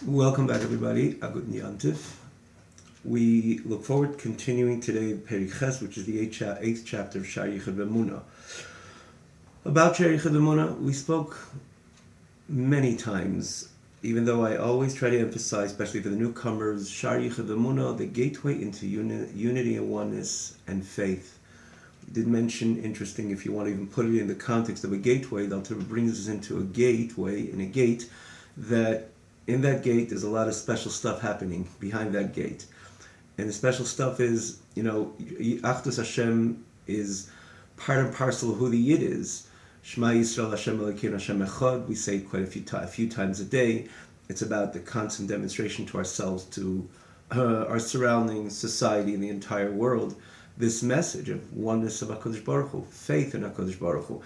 Welcome back, everybody. Agud Niyantif. We look forward to continuing today Perek Ches, which is the eighth chapter of Shar Yichud B'Emunah. About Shar Yichud B'Emunah, we spoke many times, even though I always try to emphasize, especially for the newcomers, Shar Yichud B'Emunah, the gateway into unity and oneness and faith. We did mention, interesting, if you want to even put it in the context of a gateway, that brings us into a gateway, in a gate, that in that gate there's a lot of special stuff happening behind that gate. And the special stuff is, Achdus Hashem is part and parcel of who the Yid is. Shema Yisrael Hashem Elokeinu Hashem Echad. We say it quite a few times a day. It's about the constant demonstration to ourselves, to our surroundings, society, and the entire world. This message of oneness of HaKadosh Baruch Hu, faith in HaKadosh Baruch Hu.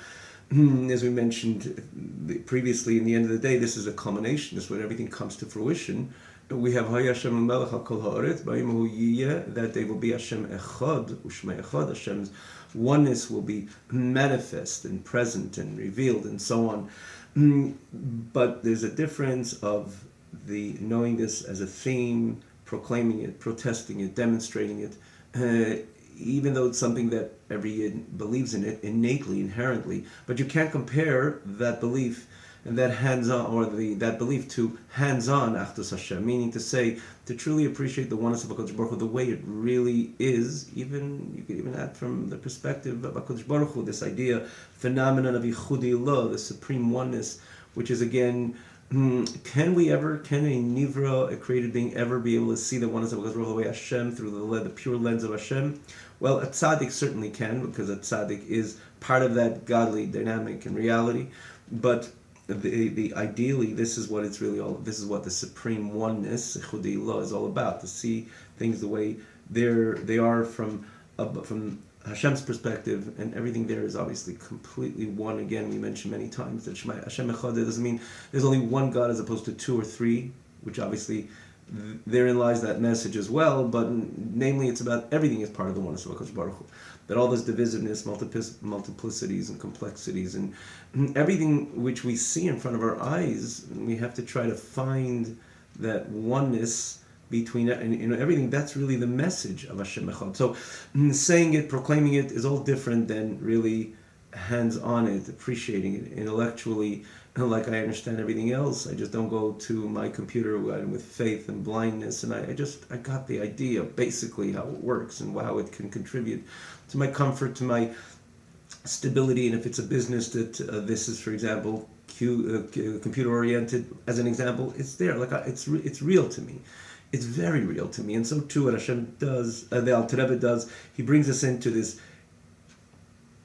As we mentioned previously, in the end of the day, this is a culmination. This is when everything comes to fruition. We have Hay Hashem Melech HaKol Ha'aretz, Ba'imahu Yiyeh, that day will be Hashem Echad, Ushmei Echad, Hashem's oneness will be manifest and present and revealed and so on. But there's a difference of the knowing this as a theme, proclaiming it, protesting it, demonstrating it, even though it's something that every Yid believes in it innately, inherently, but you can't compare that belief and that hands-on, or that belief to hands-on Achdus Hashem, meaning to say, to truly appreciate the oneness of HaKadosh Baruch Hu the way it really is. Even you could even add from the perspective of HaKadosh Baruch Hu, this idea, phenomenon of Yichudi Lo, the supreme oneness, which is again, can a Nivra, a created being, ever be able to see the oneness of HaKadosh Baruch Hu the way Hashem, through the pure lens of Hashem? Well, a tzaddik certainly can, because a tzaddik is part of that godly dynamic and reality. But the ideally, this is what it's really all. This is what the supreme oneness, Yichudi Lo, is all about. To see things the way they are from Hashem's perspective, and everything there is obviously completely one. Again, we mentioned many times that Hashem Echad doesn't mean there's only one God as opposed to two or three, which obviously therein lies that message as well. But namely, it's about everything is part of the oneness of HaKadosh Baruch Hu. That all this divisiveness, multiplicities and complexities, and everything which we see in front of our eyes, we have to try to find that oneness between it and everything. That's really the message of Hashem Echad. So saying it, proclaiming it, is all different than really hands-on it, appreciating it intellectually. Like I understand everything else, I just don't go to my computer with faith and blindness, and I got the idea basically how it works and how it can contribute to my comfort, to my stability. And if it's a business that this is, for example, computer oriented, as an example, it's there. It's real to me. It's very real to me, and so too what Hashem does, the Alter Rebbe does. He brings us into this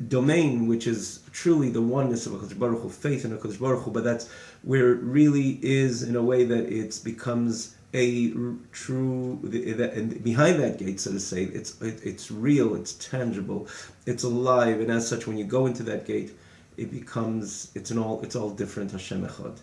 domain which is truly the oneness of HaKadosh Baruch Hu, faith in HaKadosh Baruch Hu, but that's where it really is, in a way that it becomes a true, and behind that gate, so to say, it's real, it's tangible, it's alive, and as such, when you go into that gate, it becomes, it's all different, Hashem Echad.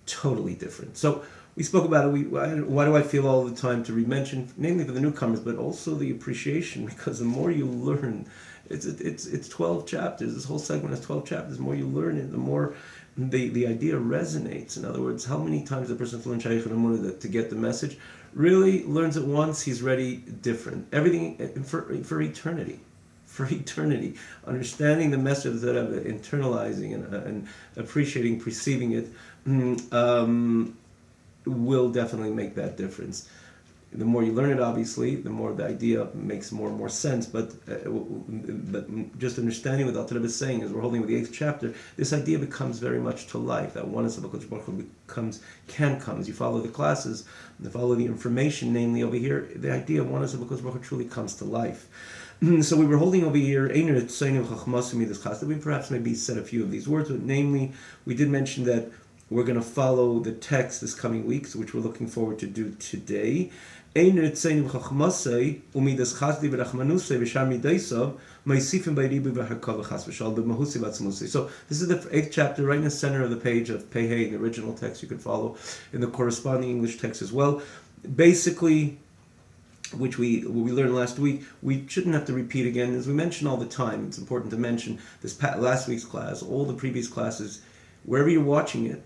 Totally different. So we spoke about it. Why do I feel all the time to re-mention, namely for the newcomers, but also the appreciation, because the more you learn, it's 12 chapters. This whole segment has 12 chapters. The more you learn it, the more the idea resonates. In other words, how many times a person has to learn Shar Yichud B'Emunah to get the message? Really learns it once, he's ready, different. Everything for eternity. For eternity. Understanding the message that I'm internalizing and appreciating, perceiving it, will definitely make that difference. The more you learn it, obviously, the more the idea makes more and more sense. But just understanding what Alter Rebbe is saying, as we're holding with the 8th chapter, this idea becomes very much to life. That oneness of HaKadosh Baruch Hu can come as you follow the classes, and follow the information. Namely, over here, the idea of oneness of HaKadosh Baruch Hu truly comes to life. So we were holding over here, that we perhaps maybe said a few of these words, but namely, we did mention that we're going to follow the text this coming week, which we're looking forward to do today. So this is the 8th chapter, right in the center of the page of Pehei, in the original text. You can follow in the corresponding English text as well. Basically, what we learned last week, we shouldn't have to repeat again. As we mention all the time, it's important to mention this last week's class, all the previous classes, wherever you're watching it,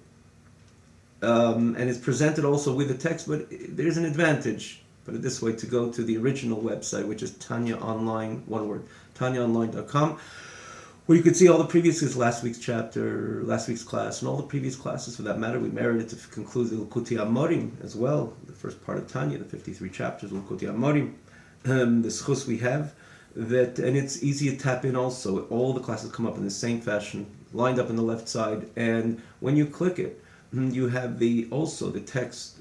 and it's presented also with the text, but there's an advantage, put it this way, to go to the original website, which is Tanya Online, one word, tanyaonline.com, where you could see all the previous, last week's chapter, last week's class, and all the previous classes for that matter. We merited to conclude the Lukuti Amorim as well, the first part of Tanya, the 53 chapters of Lukuti Amorim, the schus we have, that, and it's easy to tap in also. All the classes come up in the same fashion, lined up on the left side, and when you click it, you have the text,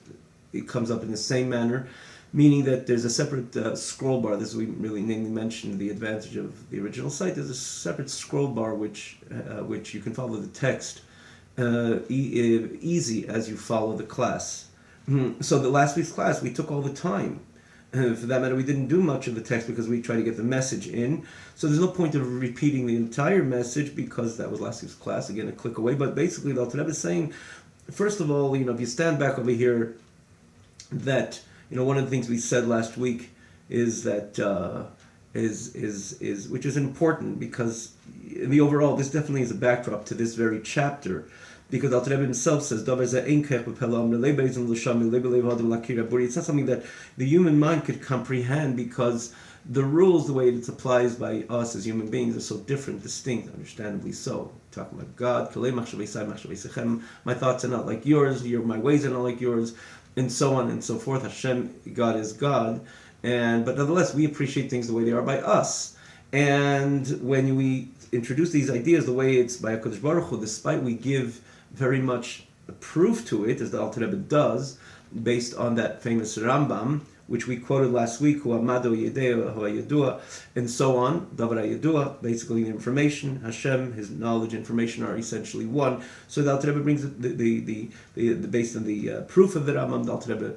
it comes up in the same manner, meaning that there's a separate scroll bar. This we really namely mentioned the advantage of the original site. There's a separate scroll bar which you can follow the text easy as you follow the class. So the last week's class, we took all the time. For that matter, we didn't do much of the text because we tried to get the message in. So there's no point of repeating the entire message because that was last week's class. Again, a click away. But basically, the Alter Rebbe is saying, first of all, if you stand back over here, that one of the things we said last week is that which is important because in the overall, this definitely is a backdrop to this very chapter. Because Alter Rebbe himself says, it's not something that the human mind could comprehend because the rules, the way it applies by us as human beings, are so different, distinct, understandably so. Talking about God, my thoughts are not like yours, my ways are not like yours, and so on and so forth. Hashem, God is God, but nonetheless, we appreciate things the way they are by us. And when we introduce these ideas, the way it's by HaKadosh Baruch Hu, despite we give very much proof to it, as the Alter Rebbe does, based on that famous Rambam, which we quoted last week, Hu Amado Yedea, Hu Yedua, and so on, Davar Yedua, basically the information, Hashem, His knowledge, information are essentially one. So the Alter Rebbe brings the based on the proof of the Rambam, the Alter Rebbe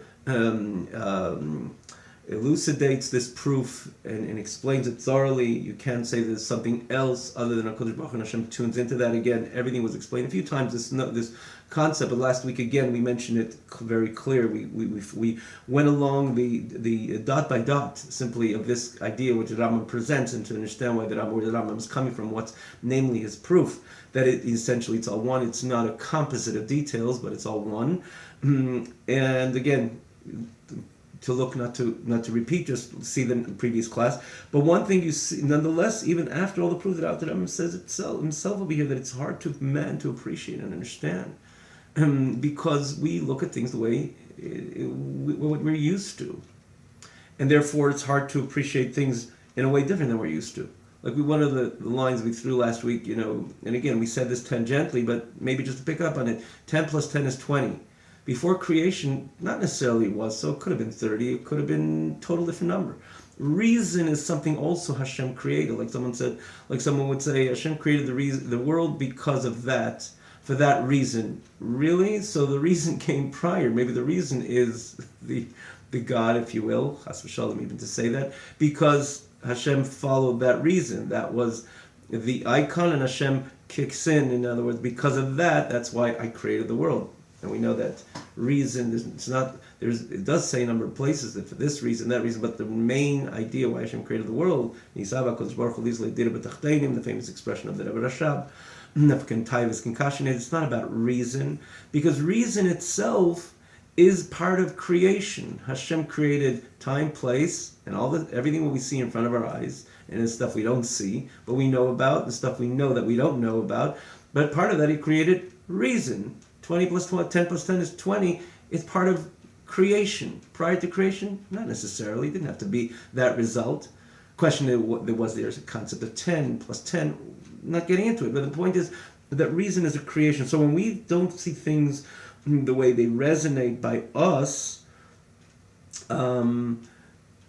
elucidates this proof and explains it thoroughly. You can't say there's something else other than HaKadosh Baruch Hu, and Hashem tunes into that again. Everything was explained a few times, this concept, but last week again we mentioned it very clear. We went along the dot by dot simply of this idea which the Rambam presents, and to understand where the Rambam is coming from, what's namely his proof, that it's all one. It's not a composite of details, but it's all one. And again, to look, not to repeat, just see the previous class. But one thing you see, nonetheless, even after all the proof that Alter Rebbe says himself over here, that it's hard to appreciate and understand, because we look at things the way what we're used to, and therefore it's hard to appreciate things in a way different than we're used to. Like one of the lines we threw last week, and again we said this tangentially, but maybe just to pick up on it, 10 plus 10 is 20. Before creation, not necessarily was so. It could have been 30. It could have been a total different number. Reason is something also Hashem created. Like someone would say, Hashem created the world because of that, for that reason. Really? So the reason came prior. Maybe the reason is the God, if you will, chas v'shalom, even to say that, because Hashem followed that reason. That was the icon, and Hashem kicks in other words, because of that, that's why I created the world. And we know that reason, it does say a number of places that for this reason, that reason, but the main idea why Hashem created the world, the famous expression of the Rebbe Rashab, it's not about reason, because reason itself is part of creation. Hashem created time, place, and everything that we see in front of our eyes, and the stuff we don't see, but we know about, the stuff we know that we don't know about, but part of that He created reason. 20 plus 10 plus 10 is 20. It's part of creation. Prior to creation, not necessarily. It didn't have to be that result. Question there's a concept of 10 plus 10. Not getting into it, but the point is that reason is a creation. So when we don't see things the way they resonate by us,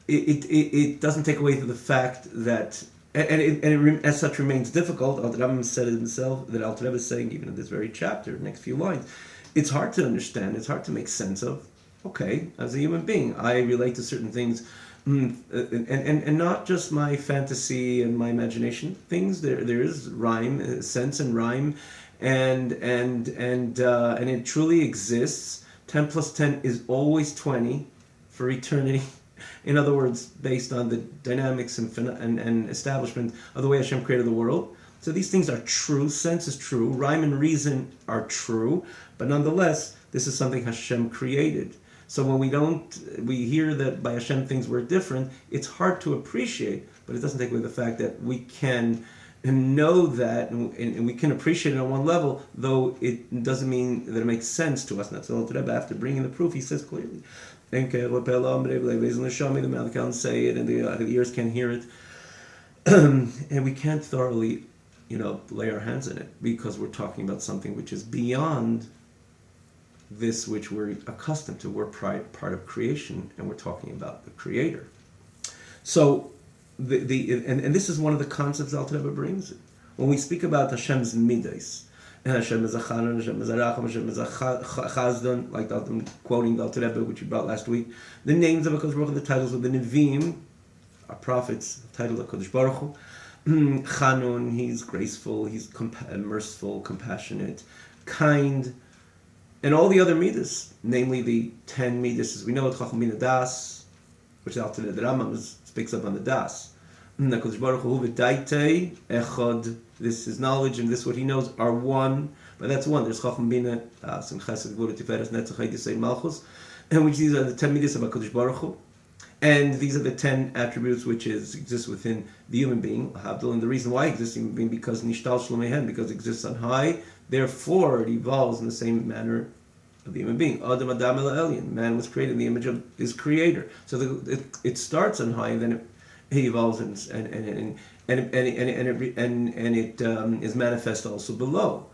it doesn't take away from the fact that, and it as such remains difficult. Alter Rebbe said it himself, that Alter Rebbe is saying even in this very chapter, next few lines, it's hard to understand, it's hard to make sense of. Okay, as a human being, I relate to certain things, and not just my fantasy and my imagination. Things there is rhyme, sense and rhyme, and it truly exists. 10 plus 10 is always 20 for eternity. In other words, based on the dynamics and establishment of the way Hashem created the world. So these things are true, sense is true, rhyme and reason are true, but nonetheless, This is something Hashem created. So when we hear that by Hashem things were different, it's hard to appreciate, but it doesn't take away the fact that we can know that, and we can appreciate it on one level, though it doesn't mean that it makes sense to us. And that's all Rebbe, after bringing the proof, he says clearly, the mouth can't say it, and the ears can't hear it, and we can't thoroughly, lay our hands in it, because we're talking about something which is beyond this which we're accustomed to. We're part of creation, and we're talking about the Creator. So, and this is one of the concepts Alter Rebbe brings. When we speak about Hashem's midas, and Hashem is a Chanan, Hashem is a Racham, Hashem is a Chazdon, like I'm quoting the Alter Rebbe, which you brought last week, the names of HaKadosh Baruch Hu, the titles of the Nevi'im, our prophets, the title of HaKadosh Baruch Hu. Chanun, he's graceful, he's merciful, compassionate, kind, and all the other midas, namely the 10 midas, as we know, Chacham Bina Das, which the Alter Rebbe, the Rambam speaks up on the Das. HaKadosh Baruch Hu v'daitei echad, this is knowledge and this what he knows are one, but that's one. There's Chacham Bina Das and Chesed Gvura Tiferes Netzach Yisei Malchus, and which these are the 10 midas of HaKadosh Baruch Hu. And these are the 10 attributes which exist within the human being, and the reason why it exists in the human being, because Nishtal Shlomehen, because it exists on high, therefore it evolves in the same manner of the human being. Adam Adam El Elyon, man was created in the image of his creator. So it starts on high, and then it evolves and it is manifest also below.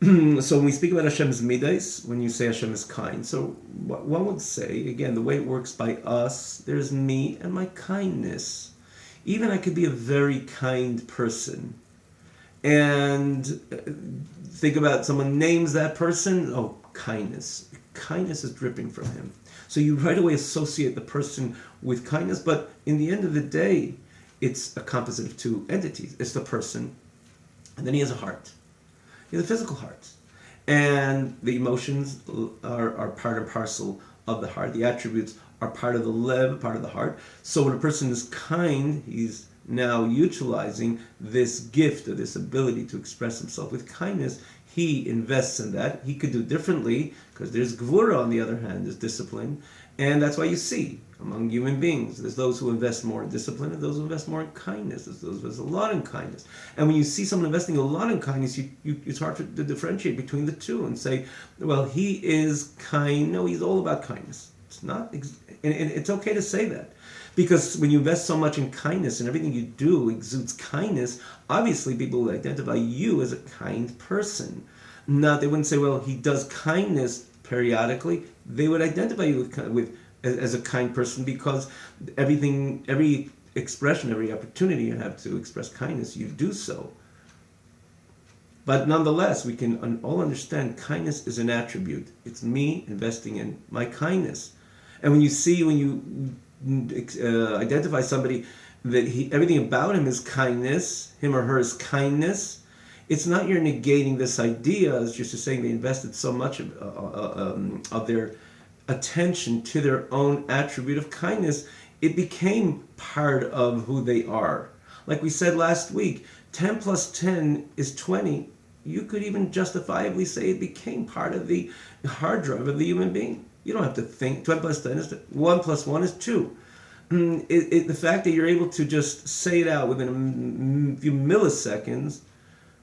So when we speak about Hashem's midas, when you say Hashem is kind, so one would say, again, the way it works by us, there's me and my kindness. Even I could be a very kind person, and think about someone names that person, oh, kindness. Kindness is dripping from him. So you right away associate the person with kindness, but in the end of the day, it's a composite of two entities. It's the person, and then he has a heart. He has a physical heart. And the emotions are part and parcel of the heart. The attributes are part of the lev, part of the heart. So when a person is kind, he's now utilizing this gift or this ability to express himself with kindness. He invests in that. He could do differently, because there's gvura on the other hand, there's discipline. And that's why you see, among human beings, there's those who invest more in discipline and those who invest more in kindness. There's those who invest a lot in kindness. And when you see someone investing a lot in kindness, it's hard to differentiate between the two and say, well, he is kind. No, he's all about kindness. It's not, and it's okay to say that. Because when you invest so much in kindness and everything you do exudes kindness, obviously people will identify you as a kind person. Now, they wouldn't say, well, he does kindness periodically. They would identify you as a kind person, because every expression, every opportunity you have to express kindness, you do so. But nonetheless, we can all understand kindness is an attribute. It's me investing in my kindness. And when you identify somebody that everything about him is kindness, him or her is kindness, it's not you're negating this idea, it's just saying they invested so much of their attention to their own attribute of kindness, it became part of who they are. Like we said last week, 10 plus 10 is 20. You could even justifiably say it became part of the hard drive of the human being. You don't have to think. 10 plus 10 is 1 plus 1 is 2. The fact that you're able to just say it out within a few milliseconds,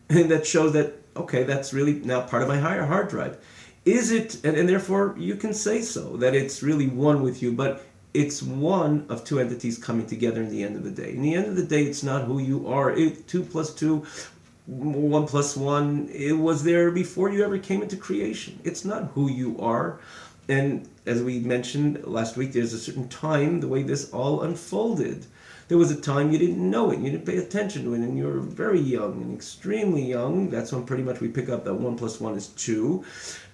and that shows that, okay, that's really now part of my higher hard drive. Is it, and therefore you can say so, that it's really one with you, but it's one of two entities coming together in the end of the day. In the end of the day, it's not who you are. 2 plus 2, 1 plus 1, it was there before you ever came into creation. It's not who you are. And as we mentioned last week, there's a certain time, the way this all unfolded. There was a time you didn't know it, you didn't pay attention to it, and you were very young and extremely young. That's when pretty much we pick up that 1 plus 1 is 2.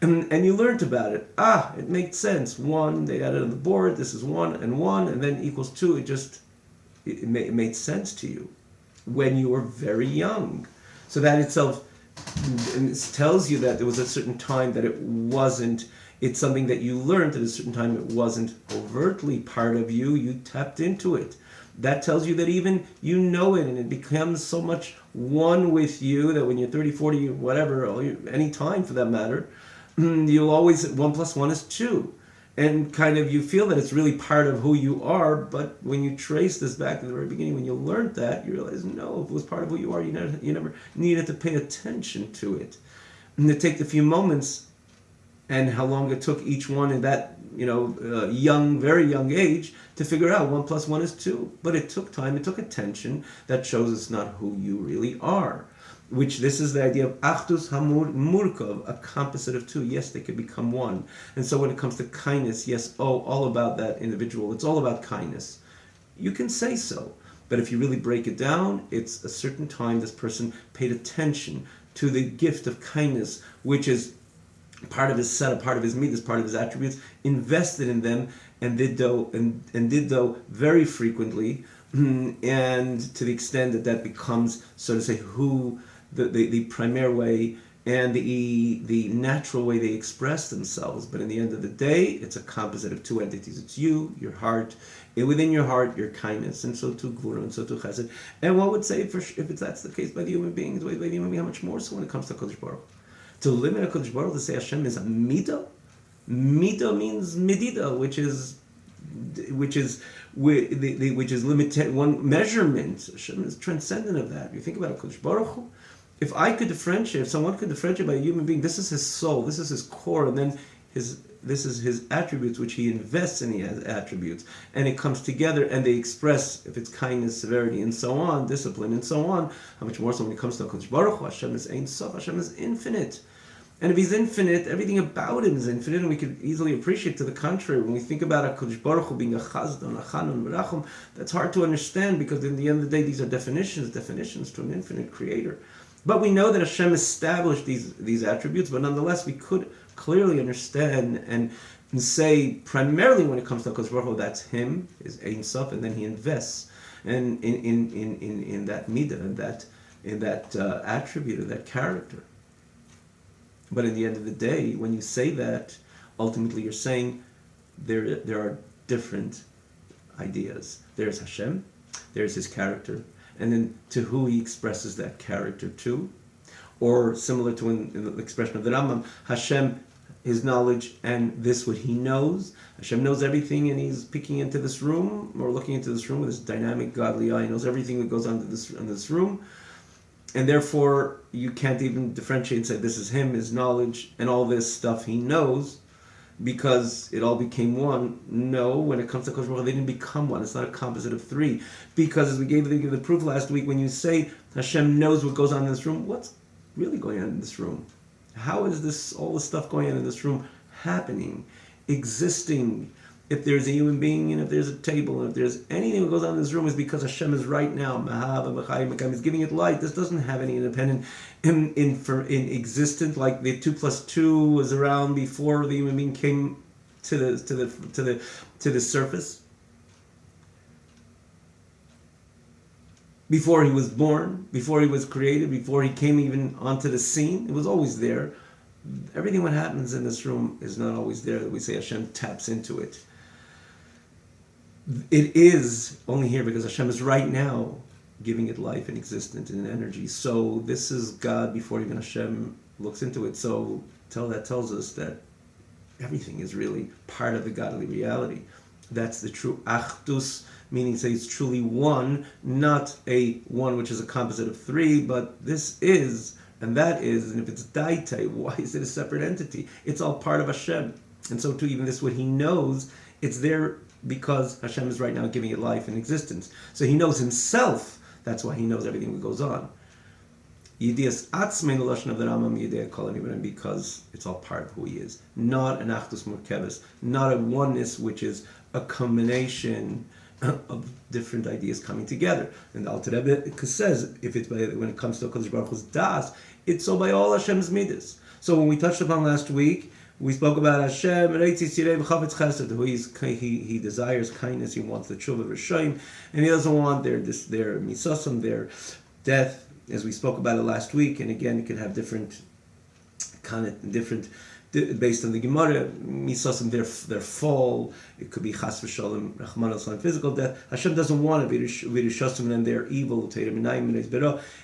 And you learned about it. It makes sense. 1, they added on the board, this is 1, and then equals 2. It made sense to you when you were very young. So that itself tells you that there was a certain time that it wasn't, it's something that you learned at a certain time. It wasn't overtly part of you. You tapped into it. That tells you that even you know it, and it becomes so much one with you that when you're 30, 40, whatever, or any time for that matter, you'll always, 1 plus 1 is 2. And kind of you feel that it's really part of who you are, but when you trace this back to the very beginning, when you learned that, you realize, no, if it was part of who you are, you never needed to pay attention to it. And to take the few moments and how long it took each one in that, young, very young age to figure out 1 plus 1 is 2. But it took time, it took attention. That shows it's not who you really are. Which this is the idea of Achdus Hamur Murkov, a composite of 2. Yes, they could become one. And so when it comes to kindness, yes, all about that individual. It's all about kindness. You can say so. But if you really break it down, it's a certain time this person paid attention to the gift of kindness, which is part of his setup, part of his midas, part of his attributes, invested in them, and did though very frequently, and to the extent that becomes, so to say, who the primary way and the natural way they express themselves. But in the end of the day, it's a composite of 2 entities. It's you, your heart, and within your heart, your kindness, and so too Gvura, and so too Chesed. And one would say, if that's the case by the human beings, how much more so when it comes to Kodesh Baruch? To limit a Kodesh Baruch, to say Hashem is a midah. Midah means medida, which is limited, one measurement. Hashem is transcendent of that. You think about a Kodesh Baruch Hu. If someone could differentiate by a human being, this is his soul, this is his core, and then this is his attributes, which he invests in his attributes, and it comes together, and they express, if it's kindness, severity, and so on, discipline, and so on. How much more so when it comes to Kodesh Baruch Hu? Hashem is Ein Sof. Hashem is infinite. And if he's infinite, everything about him is infinite, and we could easily appreciate. To the contrary, when we think about HaKadosh Baruch Hu being a Chazdon, a Chanun, Merachum, that's hard to understand, because in the end of the day, these are definitions to an infinite creator. But we know that Hashem established these attributes, but nonetheless, we could clearly understand and say, primarily when it comes to HaKadosh Baruch Hu, that's him, is Ein Sof, and then he invests in that midah, in that attribute, of that character. But in the end of the day, when you say that, ultimately you're saying there are different ideas. There's Hashem, there's his character, and then to who he expresses that character to. Or similar to in the expression of the Rambam, Hashem, his knowledge, and this what he knows. Hashem knows everything, and he's peeking into this room, or looking into this room with his dynamic, godly eye. He knows everything that goes on in this room. And therefore, you can't even differentiate and say, this is him, his knowledge, and all this stuff he knows, because it all became one. No, when it comes to Kodesh Baruch Hu, they didn't become one. It's not a composite of 3. Because as we gave the proof last week, when you say Hashem knows what goes on in this room, what's really going on in this room? How is all this stuff going on in this room happening, existing? If there's a human being, and if there's a table, and if there's anything that goes on in this room, is because Hashem is right now. Is giving it light. This doesn't have any independent in existence. Like the 2 plus 2 was around before the human being came to the surface. Before he was born, before he was created, before he came even onto the scene, it was always there. Everything what happens in this room is not always there. We say Hashem taps into it. It is only here because Hashem is right now giving it life and existence and energy. So this is God before even Hashem looks into it. So that tells us that everything is really part of the godly reality. That's the true Achdus, meaning say it's truly one, not a one which is a composite of 3, but this is, and that is, and if it's Daite, why is it a separate entity? It's all part of Hashem. And so too, even this, what he knows, it's there because Hashem is right now giving it life and existence. So he knows himself, that's why he knows everything that goes on. Yedias atzmein l'lashon of the Rambam yedei kol hanibarim, because it's all part of who he is. Not an achdus murkeves, not a oneness which is a combination of different ideas coming together. And the Alter Rebbe says, when it comes to HaKadosh Baruch Hu's das, it's so by all Hashem's midas. So when we touched upon last week, we spoke about Hashem, who he desires kindness, he wants the tshuva v'shoim, and he doesn't want their misasim, their death, as we spoke about it last week. And again, it could have different based on the Gemara, misasim their fall. It could be chas v'shalom, rachmanos on physical death. Hashem doesn't want it. V'rishasum and they're evil.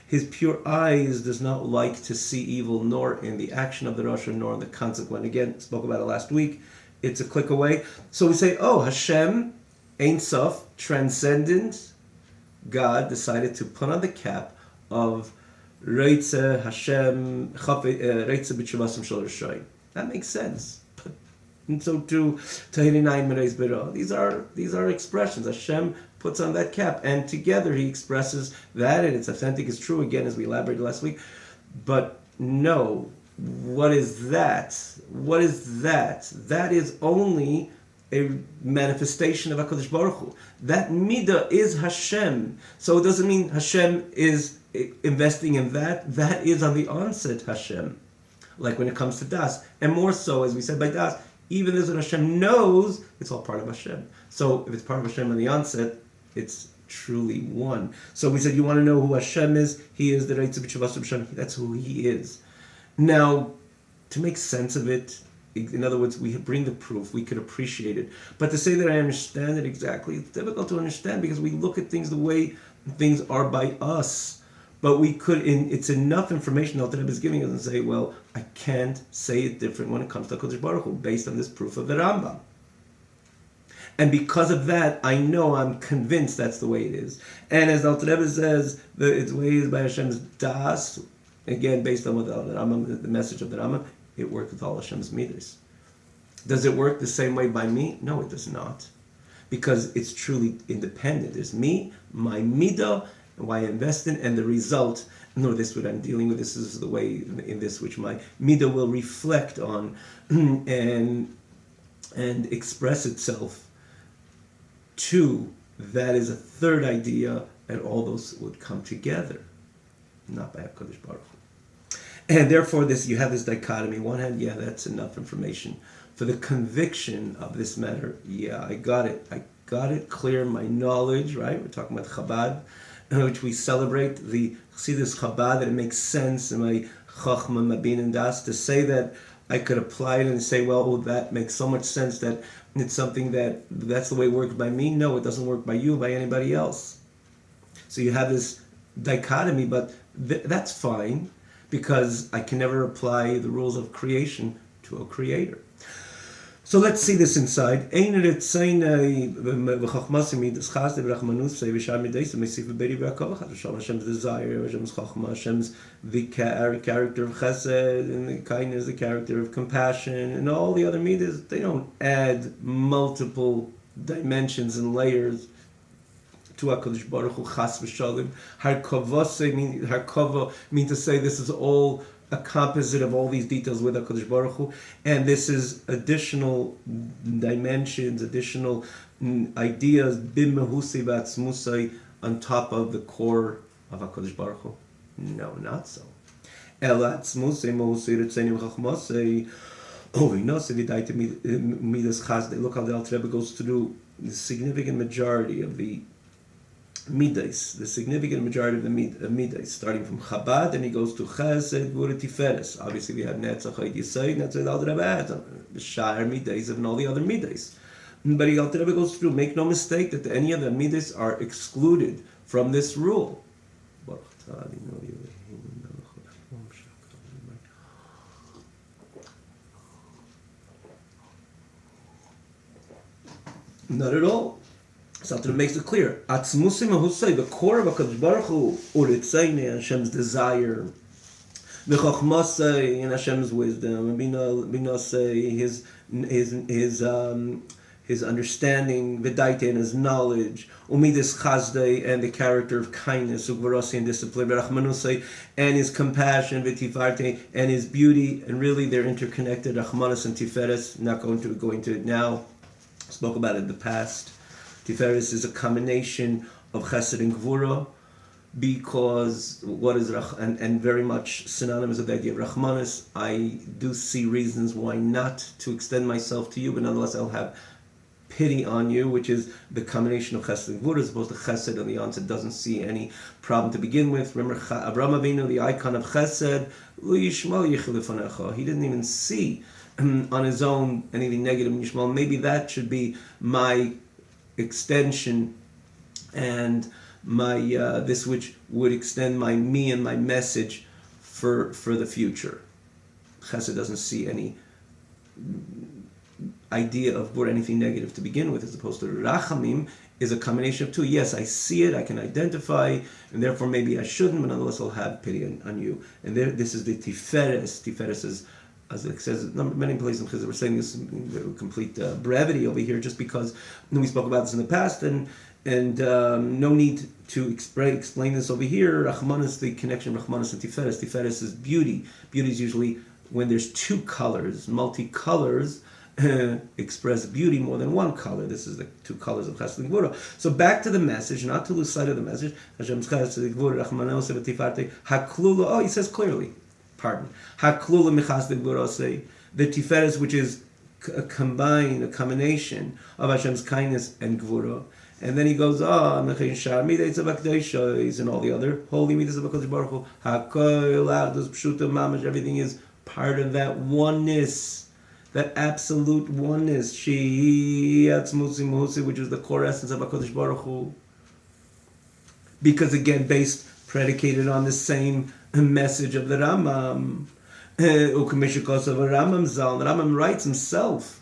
His pure eyes does not like to see evil, nor in the action of the rasha, nor in the consequence. Again, spoke about it last week. It's a click away. So we say, oh, Hashem, Ein Sof, transcendent God, decided to put on the cap of Reitze Hashem Reitze b'tshuvasam shel Rishayim. That makes sense. And so too, Tahiri Mereis Bera. These are expressions. Hashem puts on that cap, and together He expresses that, and it's authentic, it's true. Again, as we elaborated last week. But no, what is that? What is that? That is only a manifestation of HaKadosh Baruch Hu. That midah is Hashem. So it doesn't mean Hashem is investing in that. That is on the onset Hashem. Like when it comes to Das. And more so, as we said by Das, even as when Hashem knows, it's all part of Hashem. So if it's part of Hashem on the onset, it's truly one. So we said, you want to know who Hashem is? He is the Reitze b'tshuvasam Hashem. That's who He is. Now, to make sense of it, in other words, we bring the proof, we could appreciate it. But to say that I understand it exactly, it's difficult to understand because we look at things the way things are by us. But we could, it's enough information that the Rebbe is giving us and say, well, I can't say it different when it comes to HaKadosh Baruch Hu, based on this proof of the Rambam. And because of that, I know, I'm convinced that's the way it is. And as the Rebbe says, its way is by Hashem's Das, again, based on what the Rambam, the message of the Rambam, it works with all Hashem's midas. Does it work the same way by me? No, it does not. Because it's truly independent. There's me, my midah, why I invest in, and the result. No, this is what I'm dealing with. This is the way in this which my midah will reflect on and express itself to. That is a third idea, and all those would come together, not by HaKadosh Baruch Hu. And therefore, you have this dichotomy. On one hand, yeah, that's enough information for the conviction of this matter. Yeah, I got it. I got it clear. My knowledge, right? We're talking about Chabad, which we celebrate, the Chassidus Chabad, that it makes sense in my Chachma, Mabin, and Das, to say that I could apply it and say, well, that makes so much sense that it's something that's the way it works by me. No, it doesn't work by you, by anybody else. So you have this dichotomy, but that's fine, because I can never apply the rules of creation to a creator. So let's see this inside. Hashem's desire, Hashem's chachma, Hashem's the character of chesed, and the kindness, the character of compassion, and all the other midas. They don't add multiple dimensions and layers to HaKadosh Baruch Hu, chas v'shalom. Harkava mean to say this is all a composite of all these details with HaKadosh Baruch Hu, and this is additional dimensions, additional ideas, bim mehusei v'atzmusei, on top of the core of HaKadosh Baruch Hu. No, not so. El atzmusei mehusei ritzenim chachmasei. Oh, we know sevidaita midas chasdei. Look how the Alter Rebbe goes through the significant majority of the midas, the significant majority of the midas, starting from Chabad, and he goes to Chesed, Gvura, Tiferes. Obviously, we have Netzach, Hod Yisod, and that's what the Alter Rebbe adds, the Sha'ar midas, and all the other midas. But the Alter Rebbe goes through. Make no mistake that any of the midas are excluded from this rule. Not at all. Something makes it clear. Atzmusim Mahusay, the core of HaKadosh Baruch Hu, Uritzayne, Hashem's desire, the Chochmasay, in Hashem's wisdom, Binasay, his understanding, Vidaite, and his knowledge, Umidis Chazdei, and the character of kindness, Ugvarasi, and discipline, Rachmanusay, and his compassion, Vitifarte, and his beauty, and really they're interconnected, Rachmanas and Tiferes. Not going to go into it now. Spoke about it in the past. Tiferes is a combination of Chesed and Gvura, because what is and very much synonymous with the idea of Rachmanis. I do see reasons why not to extend myself to you, but nonetheless I'll have pity on you, which is the combination of Chesed and Gvura, as opposed to Chesed on the onset doesn't see any problem to begin with. Remember, Avraham Avinu, the icon of Chesed, he didn't even see on his own, anything negative in Yishmael, maybe that should be my extension and my this which would extend my me and my message for the future. Chesed doesn't see any idea of or anything negative to begin with, as opposed to Rachamim is a combination of two. Yes, I see it, I can identify, and therefore maybe I shouldn't, but nonetheless I'll have pity on you. And there, this is the Tiferes. Tiferes is, as it says, many places in Chizah, we're saying this in complete brevity over here, just because we spoke about this in the past, and no need to explain this over here. Rachmanis, the connection of Rachmanis and Tiferes. Tiferes is beauty. Beauty is usually when there's two colors, multicolors, express beauty more than one color. This is the two colors of Chesed and Gvura. So back to the message, not to lose sight of the message. Hashem's Chesed and Gvura, Rachmanos v'Tifarte, Haklula. Oh, he says clearly. Pardon. Haklula michased and Gvura say the Tiferes, which is a combination of Hashem's kindness and Gvura. And then he goes on, and all the other holy midas of HaKadosh Baruch Hu. Hakol Achdus Pshuta Mamash. Everything is part of that oneness. That absolute oneness, which is the core essence of HaKadosh Baruch Hu. Because again, predicated on the same message of the Rambam. The Rambam writes himself,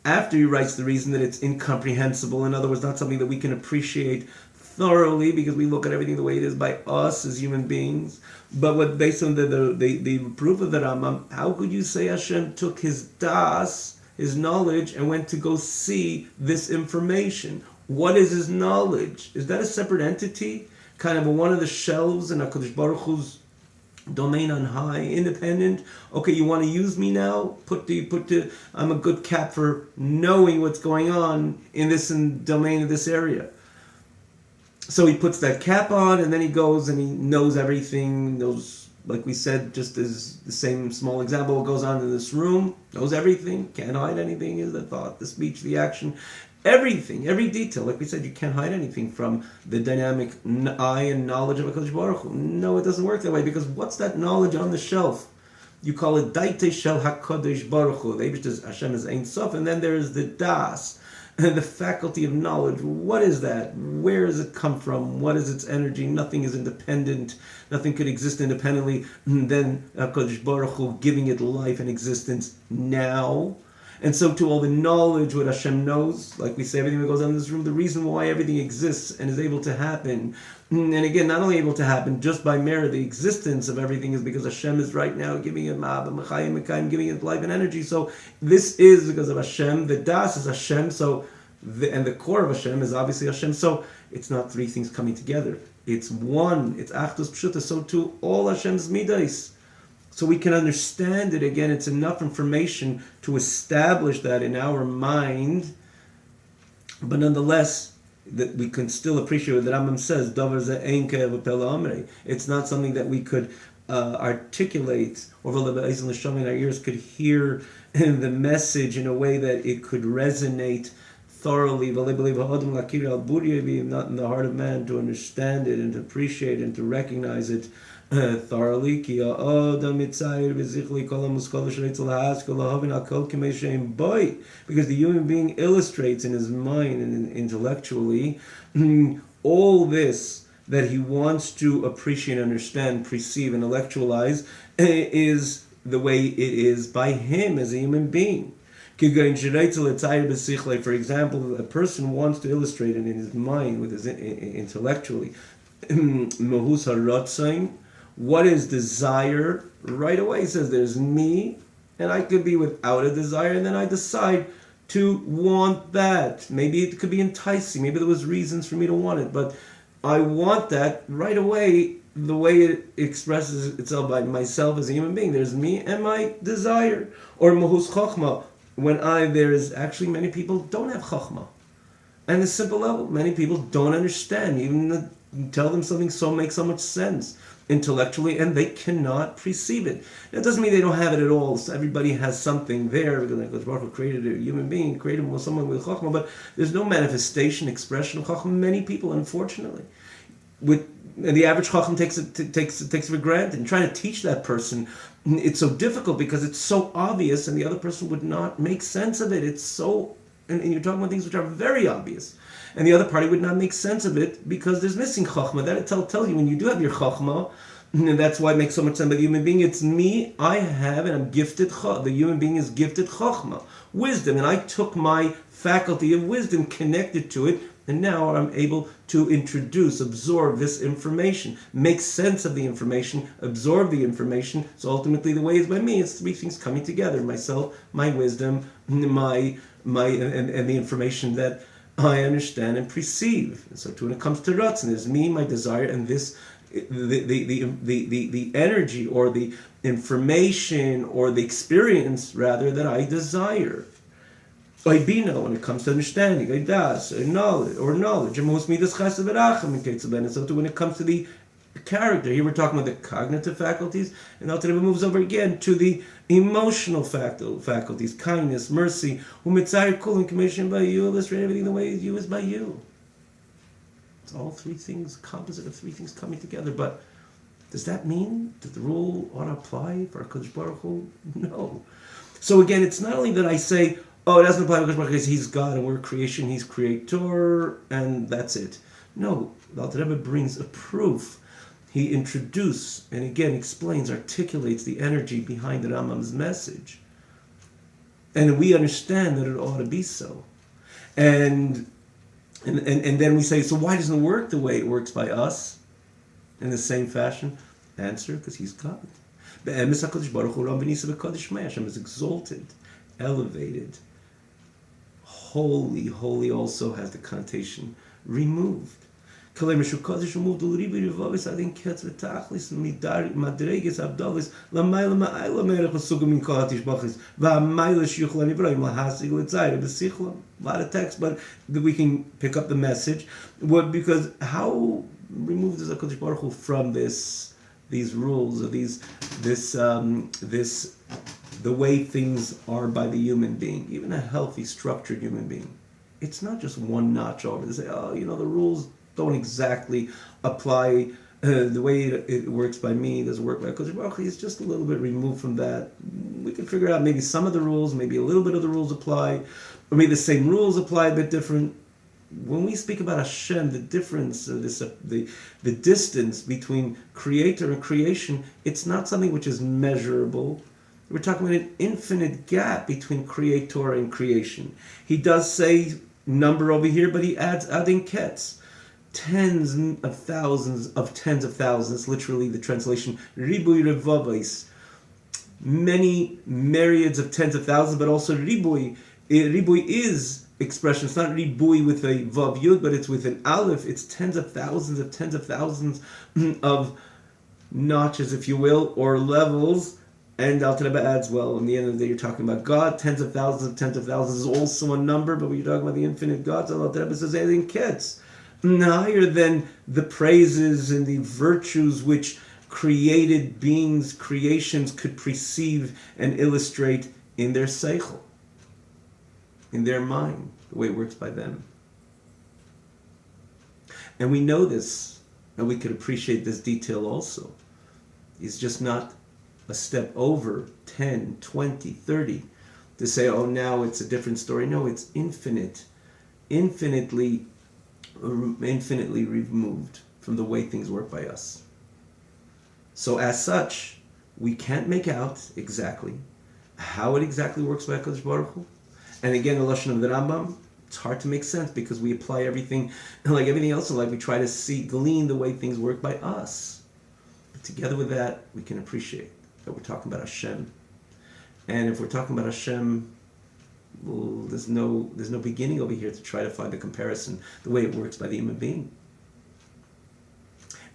after he writes the reason that it's incomprehensible, in other words, not something that we can appreciate thoroughly because we look at everything the way it is by us as human beings. But what based on the proof of the Rambam, how could you say Hashem took his das, his knowledge, and went to go see this information? What is his knowledge? Is that a separate entity? Kind of one of the shelves in HaKadosh Baruch Hu's domain on high, independent? Okay, you want to use me now? I'm a good cap for knowing what's going on in this domain of this area. So he puts that cap on, and then he goes and he knows everything, knows, like we said, just as the same small example goes on in this room, knows everything, can't hide anything, is the thought, the speech, the action, everything, every detail. Like we said, you can't hide anything from the dynamic eye and knowledge of HaKadosh Baruch Hu. No, it doesn't work that way, because what's that knowledge on the shelf? You call it Daite Shel HaKadosh Baruch Hu. The Hashem is Ein Sof, and then there is the Das, the faculty of knowledge. What is that? Where does it come from? What is its energy? Nothing is independent. Nothing could exist independently. And then HaKadosh Baruch Hu giving it life and existence now. And so to all the knowledge, what Hashem knows, like we say, everything that goes on in this room, the reason why everything exists and is able to happen, and again, not only able to happen just by merit, the existence of everything is because Hashem is right now giving it ma'ab, mechayim, mekayim, giving it life and energy. So this is because of Hashem. The das is Hashem, and the core of Hashem is obviously Hashem. So it's not three things coming together. It's one. It's Achdus Pshuta. So too, all Hashem's midas. So we can understand it. Again, it's enough information to establish that in our mind, but nonetheless, that we can still appreciate what the Rambam says. It's not something that we could articulate, or our ears could hear the message in a way that it could resonate thoroughly. Not in the heart of man to understand it and to appreciate it and to recognize it thoroughly, because the human being illustrates in his mind and intellectually all this that he wants to appreciate, understand, perceive, intellectualize is the way it is by him as a human being. For example, a person wants to illustrate it in his mind, with his intellectually. What is desire? Right away he says there's me, and I could be without a desire, and then I decide to want that. Maybe it could be enticing, maybe there was reasons for me to want it, but I want that right away. The way it expresses itself by myself as a human being, there's me and my desire. Or mahus chokhmah, there's actually many people don't have chokhmah. And the simple level, many people don't understand, even tell them something makes so much sense intellectually, and they cannot perceive it. That doesn't mean they don't have it at all. So everybody has something there, because like Baruch Hu created a human being, created someone with chokhmah, but there's no manifestation, expression of chokhmah. Many people, unfortunately, And the average chacham takes it for granted. And trying to teach that person, it's so difficult because it's so obvious, and the other person would not make sense of it. It's so, and you're talking about things which are very obvious, and the other party would not make sense of it because there's missing chachma. That tells you when you do have your chachma, and that's why it makes so much sense. But the human being, it's me. I have, and I'm gifted. The human being is gifted chachma, wisdom, and I took my faculty of wisdom, connected to it. And now I'm able to introduce, absorb this information, make sense of the information, absorb the information. So ultimately the way is by me. It's three things coming together: myself, my wisdom, and the information that I understand and perceive. And so when it comes to Ratzon, there's me, my desire, and this the energy or the information or the experience rather that I desire. Bina, when it comes to understanding, das, knowledge, and most midas chesed v'racham in Ketzabben. So when it comes to the character, here we're talking about the cognitive faculties, and now today it moves over again to the emotional faculties, kindness, mercy, umitzayir kul and commission by you, illustrate everything the way you is by you. It's all three things, composite of three things coming together. But does that mean that the rule ought to apply for HaKadosh Baruch Hu? No. So again, it's not only that I say, oh, it doesn't apply to HaKadosh Baruch Hu because he's God and we're creation, he's creator, and that's it. No, the Alter Rebbe brings a proof. He introduces and again explains, articulates the energy behind the Rambam's message. And we understand that it ought to be so. And then we say, so why doesn't it work the way it works by us? In the same fashion? Answer, because he's God. Hashem is exalted, elevated. Holy also has the connotation removed. A lot of text, but we can pick up the message. Because how removed is HaKadosh Baruch Hu from these rules, or the way things are by the human being, even a healthy, structured human being? It's not just one notch over. They say, the rules don't exactly apply the way it works by me, doesn't work by HaKadosh Baruch Hu. It's just a little bit removed from that. We can figure out maybe some of the rules, maybe a little bit of the rules apply, or maybe the same rules apply a bit different. When we speak about Hashem, the difference, the distance between creator and creation, it's not something which is measurable. We're talking about an infinite gap between creator and creation. He does say number over here, but he adds adin ketz. Tens of thousands, literally the translation, ribui revavais, many myriads of tens of thousands, but also ribui. Ribui is expression. It's not ribui with a vav yud, but it's with an aleph. It's tens of thousands of notches, if you will, or levels. And Alter Rebbe adds, well, in the end of the day, you're talking about God. Tens of thousands is also a number, but when you're talking about the infinite God, so Alter Rebbe says anything ketz, higher than the praises and the virtues which created beings, creations could perceive and illustrate in their seichel, in their mind, the way it works by them. And we know this, and we could appreciate this detail also. It's just not a step over 10, 20, 30 to say, oh, now it's a different story. No, it's infinitely removed from the way things work by us. So as such, we can't make out exactly how it exactly works by HaKadosh Baruch Hu. And again, the Lashon of the Rambam, it's hard to make sense because we apply everything, like everything else in life, we try to glean the way things work by us. But together with that, we can appreciate that we're talking about Hashem. And if we're talking about Hashem, well, there's no beginning over here to try to find the comparison, the way it works by the human being.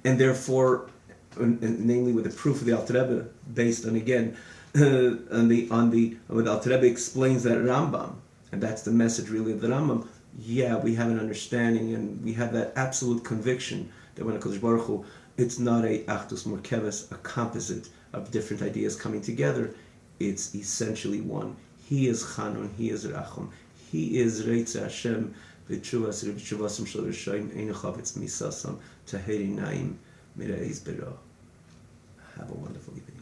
And therefore, namely with the proof of the Alter Rebbe, based on again, what Alter Rebbe explains that Rambam, and that's the message really of the Rambam. Yeah, we have an understanding and we have that absolute conviction that when HaKadosh Baruch Hu, it's not a achdus murkeves, a composite of different ideas coming together. It's essentially one. He is Chanun, he is Rachum, he is Reitze Hashem, V'tshuvas v'tshuvasam shel Rishayim ein chavetz misasam taheri naim mira'ez bera. Have a wonderful evening.